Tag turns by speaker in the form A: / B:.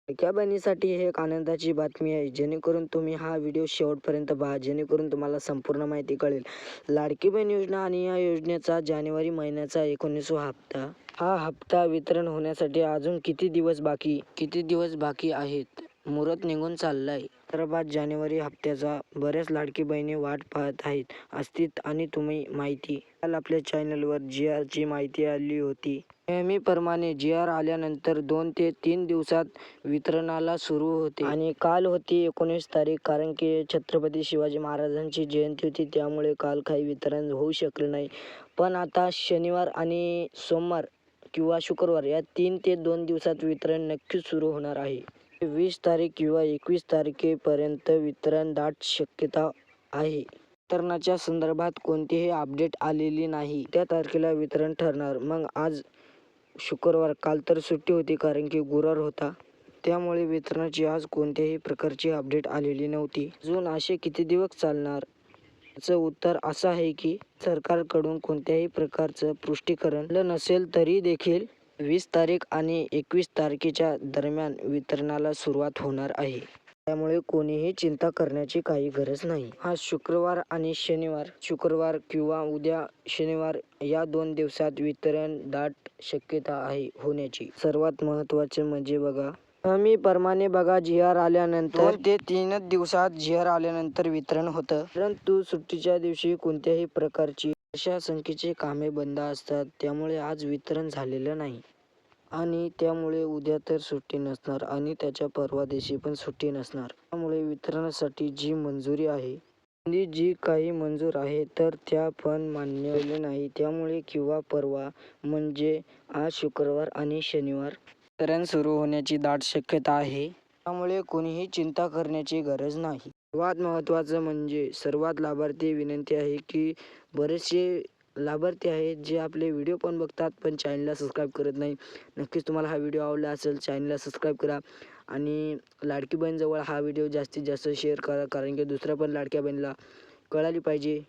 A: लाडक्या बहिणीसाठी हे एक आनंदाची बातमी आहे, जेणेकरून तुम्ही हा व्हिडिओ शेवटपर्यंत पहा, जेणेकरून तुम्हाला संपूर्ण माहिती कळेल. लाडकी बहीण योजना आणि या योजनेचा जानेवारी महिन्याचा 19वा हप्ता. हा हप्ता वितरण होण्यासाठी अजून किती दिवस बाकी आहेत? मुहूर्त निघून चाललाय. हैदराबाद जानेवारी हप्त्याचा बऱ्याच लाडकी बहिणी वाट पाहत आहेत असतील आणि तुम्ही माहिती. काल आपल्या चॅनलवर GR ची माहिती आली होती. नेहमीप्रमाणे GR आल्यानंतर 2 ते 3 दिवसात वितरणाला सुरू होते आणि काल होती 19 तारीख, कारण की छत्रपती शिवाजी महाराजांची जयंती होती, त्यामुळे काल काही वितरण होऊ शकलं नाही. पण आता शनिवार आणि सोमवार किंवा शुक्रवार या 3 ते 2 दिवसात वितरण नक्कीच सुरू होणार आहे. 20 तारीख किंवा 21 तारखेपर्यंत वितरण दाट शक्यता आहे. वितरणाच्या संदर्भात कोणतीही अपडेट आलेली नाही. त्या तारखेला वितरण ठरणार. मग आज शुक्रवार, काल तर सुट्टी होती कारण की गुरुवार होता, त्यामुळे वितरणाची आज कोणत्याही प्रकारची अपडेट आलेली नव्हती. अजून असे किती दिवस चालणार? याचं उत्तर असं आहे की सरकारकडून कोणत्याही प्रकारचं पुष्टीकरण आलं नसेल तरी देखील 20 तारीख आणि 21 तारखेच्या दरम्यान वितरणाला सुरुवात होणार आहे. त्यामुळे कोणीही चिंता करण्याची काही गरज नाही. आज शुक्रवार आणि शुक्रवार किंवा उद्या शनिवार या 2 दिवसात वितरण दाट शक्यता आहे होण्याची. सर्वात महत्त्वाचे म्हणजे बघा, नेहमीप्रमाणे बघा, GR आल्यानंतर 2 ते 3 दिवसात GR आल्यानंतर वितरण होतं. परंतु सुट्टीच्या दिवशी कोणत्याही प्रकारची प्रशासकीय कामे बंद असतात, त्यामुळे आज वितरण झालेलं नाही आणि त्यामुळे उद्या तर सुट्टी नसणार आणि त्याच्या परवा दिवशी पण सुट्टी नसणार. त्यामुळे वितरणासाठी जी मंजुरी आहे, जी काही मंजूर आहे तर त्या पण मान्य झालेल्या नाही. त्यामुळे किंवा परवा म्हणजे आज शुक्रवार आणि शनिवार वितरण सुरू होण्याची दाट शक्यता आहे. त्यामुळे कोणीही चिंता करण्याची गरज नाही. सर्वात महत्त्वाचं म्हणजे सर्वात लाभार्थी विनंती आहे की बरेचसे लाभार्थी आहेत जे आपले व्हिडिओ पण बघतात पण चॅनलला सबस्क्राईब करत नाही. नक्कीच तुम्हाला हा व्हिडिओ आवडला असेल, चॅनलला सबस्क्राईब करा आणि लाडकी बहीणजवळ हा व्हिडिओ जास्तीत जास्त शेअर करा, कारण की दुसऱ्या पण लाडक्या बहिणीला कळाली पाहिजे.